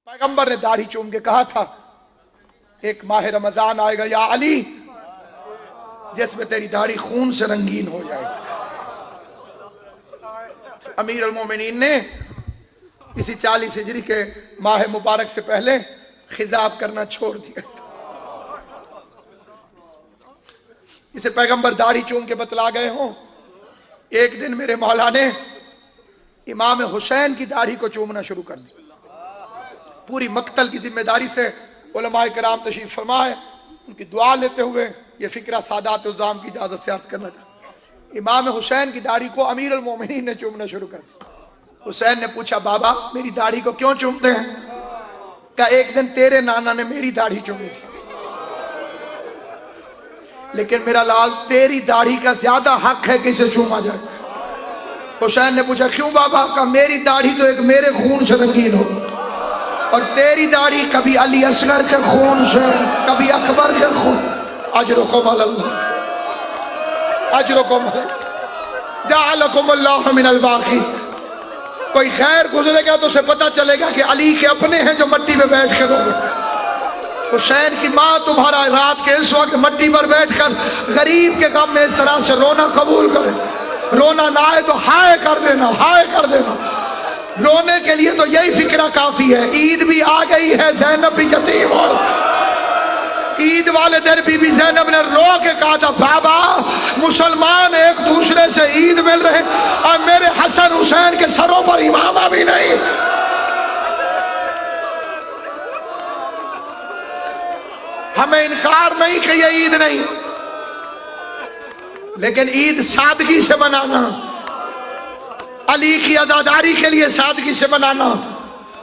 पैगंबर ने दाढ़ी चूम के कहा था एक माह रमजान आएगा या अली जिसमें तेरी दाढ़ी खून से रंगीन हो जाएगी। अमीर अल मोमिनीन ने इसी 40 हिजरी के माह मुबारक से पहले खिजाब करना छोड़ दिया। इसे पैगंबर दाढ़ी चूम के बतला गए हों। एक दिन मेरे मौला ने इमाम हुसैन की दाढ़ी को चूमना शुरू कर दिया। पूरी मक्तल की जिम्मेदारी से उलमाए कराम तशरीफ फरमाए, उनकी दुआ लेते हुए ये फिक्रा सादात उज़्ज़ाम की इजाजत से अर्ज करना था। इमाम हुसैन की दाढ़ी को अमीर अल मोमिनीन ने चूमना शुरू कर दिया। हुसैन ने पूछा, बाबा मेरी दाढ़ी को क्यों चूमते हैं? कहा एक दिन तेरे नाना ने मेरी दाढ़ी चूमी थी, लेकिन मेरा लाल तेरी दाढ़ी का ज्यादा हक है कि इसे चूमा जाए। हुसैन ने पूछा क्यों बाबा? का मेरी दाढ़ी तो एक मेरे खून से रंगीन हो और तेरी दाढ़ी कभी अली असगर के खून से, कभी अकबर के खून। अजरुकुम अल्लाह, अजरुकुम जअलकुमुल्लाहु मिनल बाकी। कोई खैर गुजरेगा तो उसे पता चलेगा कि अली के अपने हैं जो मट्टी में बैठ कर रोगे। हुसैन की माँ तुम्हारा रात के इस वक्त मट्टी पर बैठकर गरीब के गम में इस तरह से रोना कबूल करे। रोना ना आए तो हाय कर देना, हाय कर देना। रोने के लिए तो यही फिक्रा काफी है। ईद भी आ गई है, ज़ैनब भी यतीम हो। ईद वाले दिन बीबी ज़ैनब ने रो के कहा था, बाबा मुसलमान एक दूसरे से ईद मिल रहे और मेरे हसन हुसैन के सरों पर इमामा भी नहीं। हमें इनकार नहीं कि ये ईद नहीं, लेकिन ईद सादगी से मनाना, अली की आजादारी के लिए सादगी से मनाना,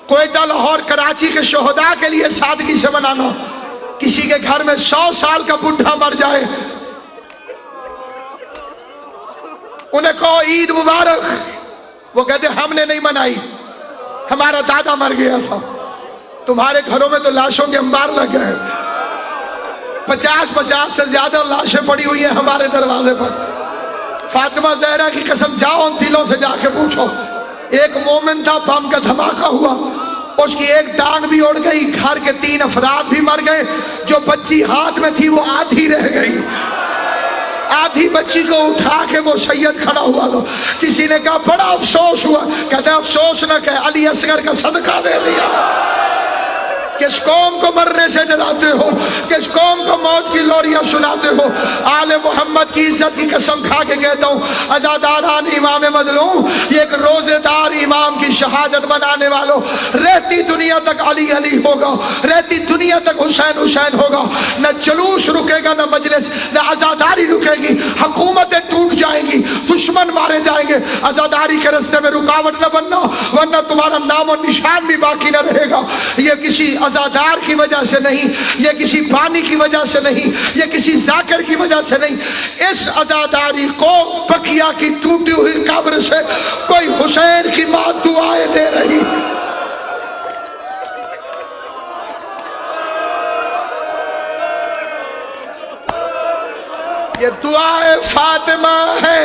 कोयटा लाहौर कराची के शोहदा के लिए सादगी से मनाना। किसी के घर में 100 साल का बुढ़ा मर जाए, उन्हें कहो ईद मुबारक, वो कहते हमने नहीं मनाई, हमारा दादा मर गया था। तुम्हारे घरों में तो लाशों के अंबार लग गए। 50 से ज्यादा लाशें पड़ी हुई हैं हमारे दरवाजे पर। फातिमा ज़हरा की कसम, जाओ उन दिलों से जाके पूछो। एक मोमिन था, बम का धमाका हुआ, उसकी एक टांग भी उड़ गई, घर के 3 अफराद भी मर गए। जो बच्ची हाथ में थी वो आधी रह गई। आधी बच्ची को उठा के वो सैयद खड़ा हुआ। तो किसी ने कहा बड़ा अफसोस हुआ। कहते अफसोस न कहे, अली असगर का सदका दे दिया। किस कौम को मरने से डराते हो, किस कौम को मौत की लोरियां सुनाते हो? आले मोहम्मद की इज्जत की कसम खा के कहता हूँ, अज़ादारान इमाम मज़लूम, ये एक रोजेदार इमाम की शहादत बनाने वालों, रहती दुनिया तक अली अली होगा, रहती दुनिया तक हुसैन हुसैन होगा। न जुलूस रुकेगा, न मजलिस, न आज़ादारी रुकेगी। हुकूमतें टूट जाएंगी, दुश्मन मारे जाएंगे। आज़ादारी के रास्ते में रुकावट न बनना, वरना तुम्हारा नाम और निशान भी बाकी न रहेगा। ये किसी आज़ादार की वजह से नहीं, ये किसी बानी की वजह से नहीं, ये किसी जाकिर की वजह से नहीं। इस आज़ादारी को बकिया की टूटी हुई कब्र से कोई हुसैन की मां दुआएं दे रही। ये दुआए फातिमा है,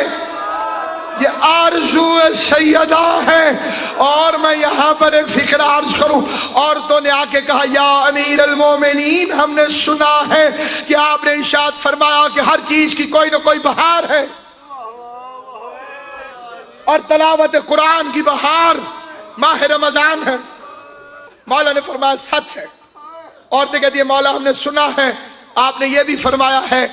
ये आरज़ू सैयदा है। और मैं यहाँ पर एक फिक्र अर्ज करूँ। औरतों ने आके कहा, या अमीर अल मोमिनीन, हमने सुना है कि आपने इरशाद फरमाया कि हर चीज की कोई ना कोई बहार है और तलावत कुरान की बहार माह रमजान है। मौला ने फरमाया सच है। औरतें कहती है, मौला हमने सुना है, आपने ये भी फरमाया है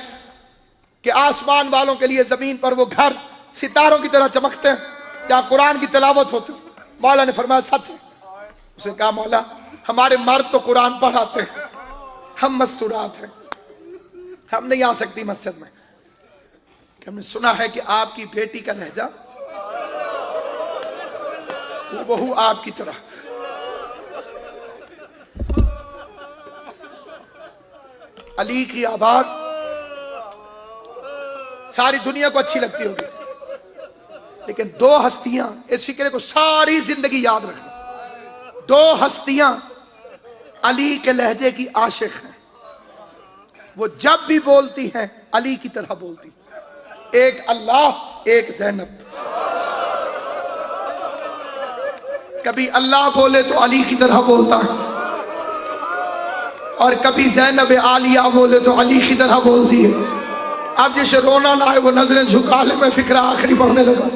कि आसमान वालों के लिए जमीन पर वो घर सितारों की तरह चमकते हैं जहाँ कुरान की तिलावत होती है। मौला ने फरमाया सच है। उसने कहा, मौला हमारे मर्द तो कुरान पढ़ाते हैं, हम मस्तूरात हैं, हम नहीं आ सकती मस्जिद में। हमने सुना है कि आपकी बेटी का लहजा बहू आपकी तरह। अली की आवाज सारी दुनिया को अच्छी लगती होगी, लेकिन 2 हस्तियां, इस फिक्रे को सारी जिंदगी याद रखना, 2 हस्तियां अली के लहजे की आशिक हैं। वो जब भी बोलती हैं अली की तरह बोलती, एक अल्लाह, एक ज़ैनब। कभी अल्लाह बोले तो अली की तरह बोलता है, اور کبھی زینب عالیہ بولے تو علی کی طرح بولتی ہے. اب جسے رونا نہ آئے وہ نظریں جھکا لے. میں فکرہ آخری پڑھنے لگا.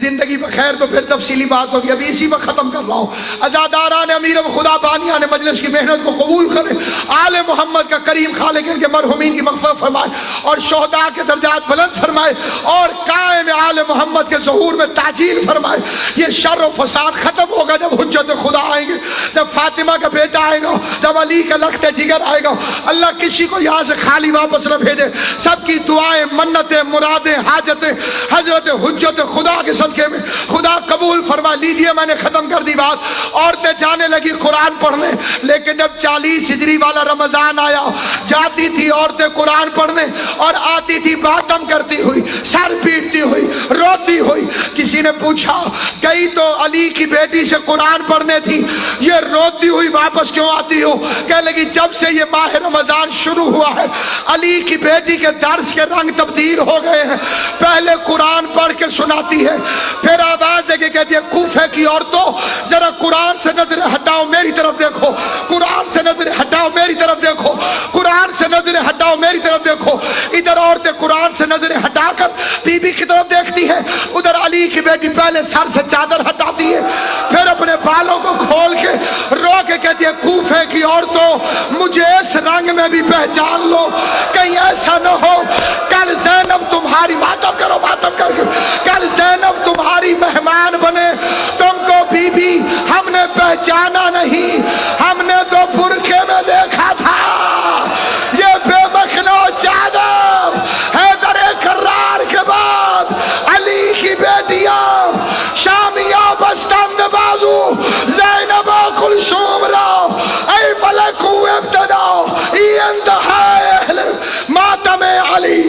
زندگی بخیر تو پھر تفصیلی بات ہوگی, ابھی اسی وقت ختم کر رہا ہوں. عزاداران امیر خدا بانیان مجلس کی محنت کو قبول کرے. آل محمد کا کریم خالق ان کے مرحومین کی مغفرت فرمائے اور شہداء کے درجات بلند فرمائے اور قائم آل محمد کے ظہور میں تعجیل فرمائے. یہ شر و فساد ختم ہوگا جب حجت خدا آئیں گے, جب فاطمہ کا بیٹا آئے گا, جب علی کا لخت جگر آئے گا. اللہ کسی کو یہاں سے خالی واپس نہ بھیجے. سب کی دعائیں, منتیں, مرادیں, حاجتیں حضرت حجت خدا کے صدقے میں خدا قبول فرما لیجئے. میں نے ختم کر دی بات. عورتیں جانے لگی قرآن پڑھنے, لیکن جب 40 ہجری والا رمضان آیا جاتی تھی عورتیں قرآن پڑھنے اور آتی تھی ماتم کرتی ہوئی, سر پیٹتی ہوئی, روتی ہوئی. کسی نے پوچھا گئی تو علی کی بیٹی سے قرآن پڑھنے تھی, یہ روتی ہوئی واپس کیوں آتی ہو؟ کہنے لگی جب سے یہ ماہ رمضان شروع ہوا ہے علی کی بیٹی کے درس کے رنگ تبدیل ہو گئے ہیں. پہلے قرآن پڑھ کے سناتی ہے, پھر آواز دے کے کہتی ہے کوفے کی عورتوں ذرا قرآن سے نظر ہٹاؤ میری طرف دیکھو, قرآن سے نظر ہٹاؤ میری طرف دیکھو, قرآن سے نظر ہٹاؤ میری طرف دیکھو. ادھر عورتیں قرآن سے نظر ہٹا کر بی بی کی طرف دیکھتی ہے, ادھر علی کی بیٹی پہلے سر سے چادر ہٹاتی ہے, پھر اپنے بالوں کو کھول کے رو کے کہتی ہے کوفے کی عورتوں مجھے اس رنگ میں بھی پہچان لو, کہیں ایسا نہ ہو کل زینب تمہاری ماتم کرو ماتم کر کے کل زینب تمہاری مہمان بنے, تم کو بی بی ہم نے پہچانا نہیں, ہم نے تو برقعے میں دیکھا تھا. یہ بے مخنو چادر حیدر کرار کے بعد علی کی بیٹیاں شامیہ بستند بازو زینب و کلثوم را ای فلک و ابتدا ای انتہا اہل ماتم علی